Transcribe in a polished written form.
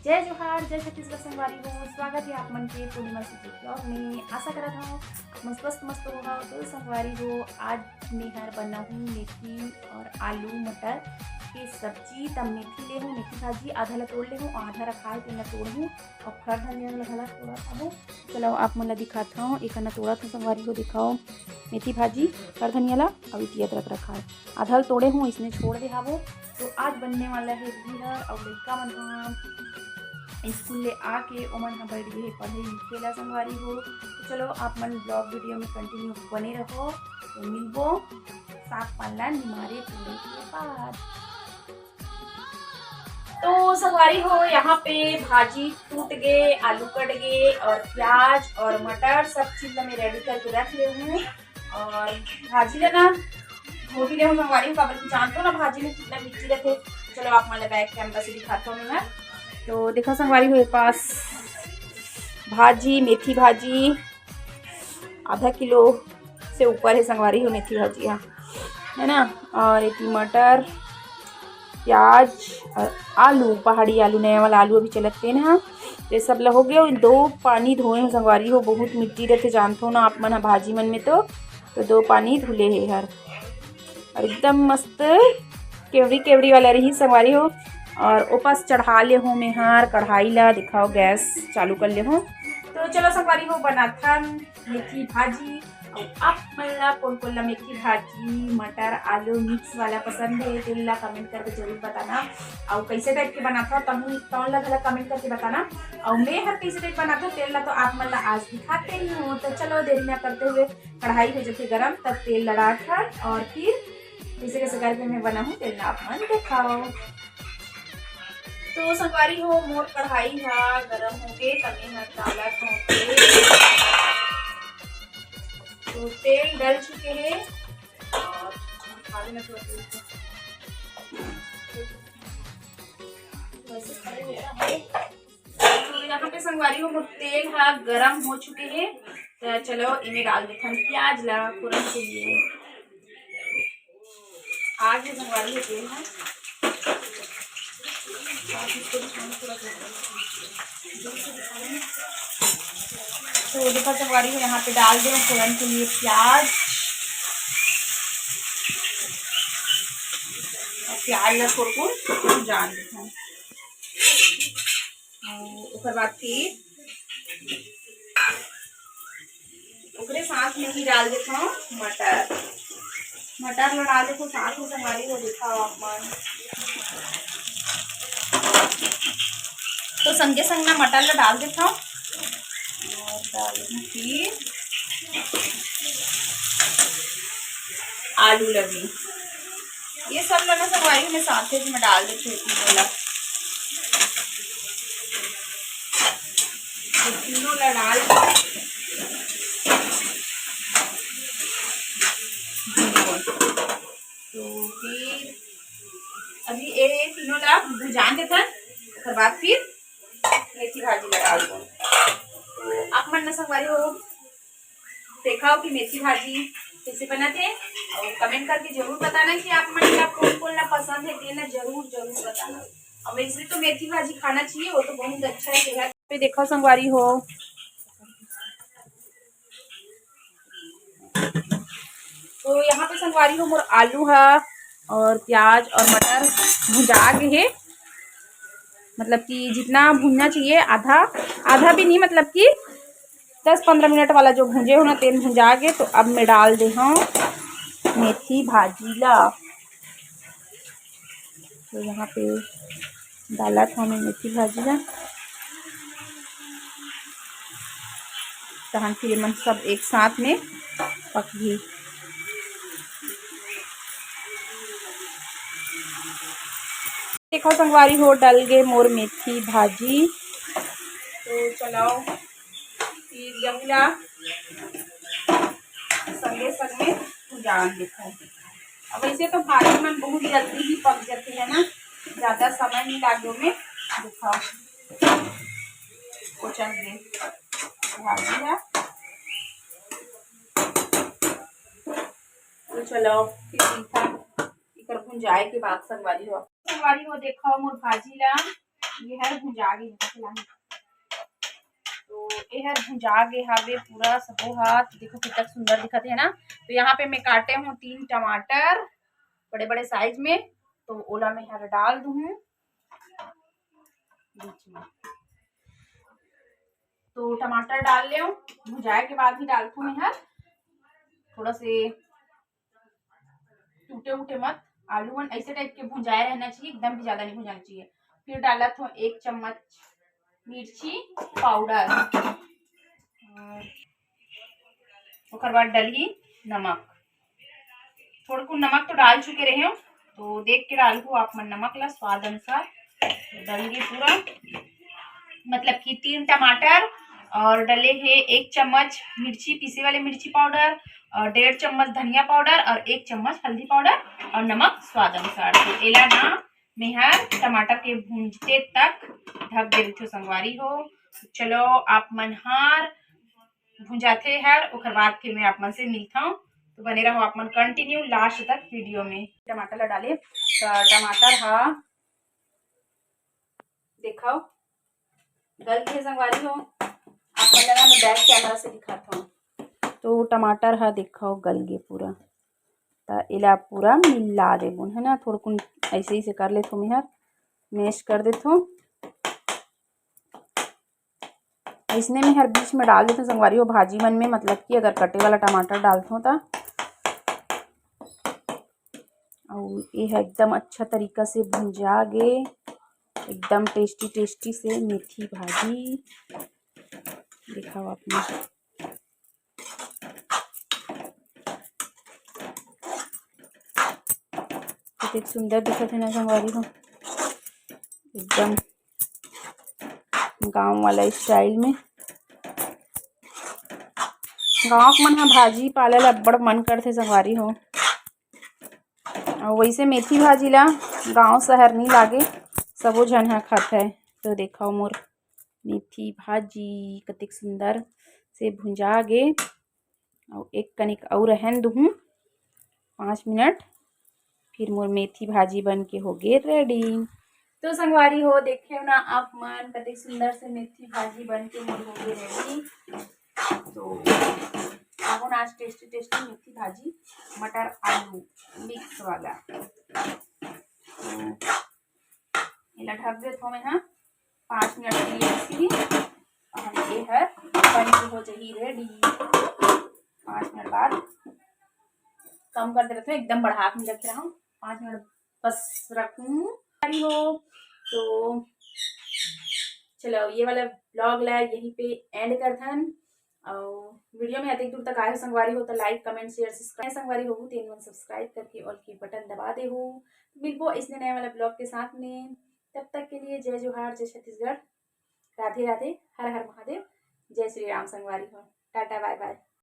जय जोहार, जय छत्तीसगढ़ संगवारी हो। स्वागत है आप मन के पूर्णिमा से ब्लॉग में। आशा करत हूँ मस्त होगा। तो संगवारी हो, आज मैं हर बना हूँ मेथी और आलू मटर की सब्जी। तब मेथी ले हूँ, मेथी भाजी आधा ला तोड़ ले हूँ, आधा रखा है तेना तोड़ हूँ और खड़ धनिया लगा थोड़ा अब चलो आप मन ला दिखाता हूँ। एक अन्ना तोड़ा था संगवारी को, दिखाओ मेथी भाजी खड़ धनिया ला अभी अदरक रखा है, आधा तोड़े हूँ इसने छोड़ दे हावो। तो आज बनने वाला है बिहर और लड़का मन स्कूल ले आके ओमन ह बैठ गए पढ़े लिखे ला संगवारी हो। तो चलो आप मन ब्लॉग वीडियो में कंटिन्यू बने रहो। तो मिलबो साग पाला निमारे पूरे के बाद। तो संगवारी हो, यहाँ पे भाजी टूट गए, आलू कट गए और प्याज और मटर सब चीज मैं रेडी करके रख ले हूँ। और भाजी लेना धो भी ले हूँ संगवारी हो, काबर की जानते हो ना भाजी में कितना मिट्टी रहते। चलो आप मन बैक कैमरा से दिखाता हूँ मैं। तो देखो संगवारी हो, पास भाजी मेथी भाजी आधा किलो से ऊपर है संगवारी हो मेथी भाजी है ना। और एक मटर प्याज और आलू, पहाड़ी आलू नया वाला आलू अभी चलते हैं ना। ये सब ला हो गया। दो पानी धोए हैं संगवारी हो, बहुत मिट्टी रहते जानते हो ना आप मन भाजी मन में। तो दो पानी धुले है हर और एकदम मस्त केवड़ी वाला रही संगवारी हो। और ऊपर चढ़ा ले हूँ मैं हार कढ़ाई ला, दिखाओ गैस चालू कर ले हूँ। तो चलो संगवारी हो बनाथा मेथी भाजी। और आप मन ला कौन ला मेथी भाजी मटर आलू मिक्स वाला पसंद है तो ला कमेंट करके जरूर बताना। और कैसे टाइप के बनाता तब ला भला कमेंट करके बताना। और मैं हर कैसे टाइप बनाता तेल ला तो आप मन ला आज दिखाते ही हूँ। तो चलो देरी न करते हुए कढ़ाई हो जाती गरम, तब तेल लड़ा कर और फिर कैसे करके मैं बना हूँ तेल ला आप मन दिखाओ। तो संगवारी हो, मोर कढ़ाई है गरम हो गए तब मैं डाला तो तेल डल चुके हैं। और तो यहाँ पे संगवारी हो तेल है गरम हो चुके हैं। तो चलो इन्हें डाल देते हैं प्याज ला फोरन के लिए। आज संगवारी हो तेल है तो देखो संगवारी को यहाँ पे डाल दें फोरन के लिए प्याज। और प्याज ला थोड़ा को जान देते हैं। उसके बाद फिर उसके साथ में ही डाल देता हूँ मटर ला डाल देखो साथ में संगवारी को दिखाओ आप मन। तो संगे संग ना मटर ला डाल देता हूँ और डाल फिर आलू लगी ये सब लगा संगवारी में साथ में डाल देती हूँ। तीनों ला डाल तो फिर अभी ये तीनों ला भुजान देता है। उसके बाद फिर मेथी भाजी ला डाल दो। तो आप मन संगवारी हो देखा कि मेथी भाजी कैसे बनाते हैं और कमेंट करके जरूर बताना कि आप मन का कौन ला पसंद है देना जरूर बताना। और वैसे तो मेथी भाजी खाना चाहिए, वो तो बहुत अच्छा है सेहत पे। देखो संगवारी हो तो यहाँ पे संगवारी हो मोर आलू है और प्याज और मटर भुजा गए है। मतलब कि जितना भुनना चाहिए आधा भी नहीं, मतलब कि 10-15 मिनट वाला जो भुंजे हो ना तेल भुजा गए। तो अब मैं डाल दे हूँ मेथी भाजी ला। तो यहाँ पे डाला था मैं मेथी भाजी ला तहन फिर मन सब एक साथ में पक गई। देखो संगवारी हो डल गए मोर मेथी भाजी। तो चलाओ फिर यमुला संगे जान देखो। अब वैसे तो भाजी मन बहुत जल्दी ही पक जाती है ना, ज़्यादा समय नहीं लागे में। दिखाओ चल गए भाजी है। तो चलो फिर भुंजाए के बाद संगवारी हो देखो मोर भाजी ला ये हर भुंजा गे तो ये हर भुंजा गे हावे पूरा सबो हाथ देखो कितना सुंदर दिखत है ना। तो यहाँ पे मैं काटे हूँ 3 टमाटर बड़े बड़े साइज में, तो ओला में हर डाल दूँ बीच में। तो टमाटर डाल ले भुजाए के बाद ही डालती हूँ मैं हर थोड़ा से टूटे उटे मत आलू मन ऐसे टाइप के भुंजाए रहना चाहिए, एकदम भी ज्यादा नहीं भुजाना चाहिए। फिर डाला था 1 चम्मच मिर्ची पाउडर और बाद डली नमक। थोड़ा को नमक तो डाल चुके रहे हो तो देख के डाल को आप मन नमक ला स्वाद अनुसार डालिए पूरा। मतलब कि 3 टमाटर और डले है 1 चम्मच मिर्ची पीसे वाले मिर्ची पाउडर और 1.5 चम्मच धनिया पाउडर और 1 चम्मच हल्दी पाउडर और नमक स्वाद अनुसार। तो एला ना मेहर टमाटर के भूंजते तक ढक दे रही संगवारी हो। चलो आप मनहार भुंजाते हर ओकर बाद फिर मैं आप मन से मिलता हूँ। तो बने रहो आप मन कंटिन्यू लास्ट तक वीडियो में। टमाटर ला डाले तो टमाटर हा देखो गल के संगवारी हो, आप मन लगा मैं बैक कैमरा से दिखाता हूँ। तो टमाटर हा देखो गल गए पूरा, तो इला पूरा मिला देबो है ना। थोड़ा कुन ऐसे ही से कर लेथो मेहर मैश कर देथो इसने में हर बीच में डाल देते संगवारी हो भाजी मन में। मतलब कि अगर कटे वाला टमाटर डालते हो तो और ये है एकदम अच्छा तरीका से भुंजा गे एकदम टेस्टी टेस्टी से मेथी भाजी दिखाओ आपने। कितनी सुंदर दिखत है ना संगवारी हो, एकदम गांव वाला स्टाइल में। गाँव मन हा भाजी पाले ला अब्बड़ मन करथे संगवारी हो, और वैसे मेथी भाजी ला गांव शहर नहीं लागे सबो झन हा खाथे। तो देखो मोर मेथी भाजी कतिक सुंदर से भुंजा गे और एक कनिक और रहन दूँ 5 मिनट, फिर मोर मेथी भाजी बन के हो गे रेडी। तो संगवारी हो देखे ना आप मन कतिक सुंदर से मेथी भाजी बन के मोर हो गे रेडी। तो अब आज टेस्टी टेस्टी मेथी भाजी मटर आलू मिक्स वाला इला ढक देता मैं हाँ 5 मिनट के लिए ऐसी और ये है बन के हो जाएगी रेडी। 5 मिनट बाद कम कर दे रहे थे, एकदम बढ़ा के रख रहा हूँ 5 मिनट बस रखूँ हो। तो चलो ये वाला ब्लॉग ला यहीं पे एंड कर थन और वीडियो में अधिक दूर तक आए संगवारी हो तो लाइक कमेंट शेयर सब्सक्राइब संगवारी हो तो सब्सक्राइब करके और की बटन दबा दे हो। मिलबो इसने नए वाला ब्लॉग के साथ में, तब तक के लिए जय जोहार, जय छत्तीसगढ़, राधे राधे, हर हर महादेव, जय श्री राम संगवारी हो, टाटा बाय बाय।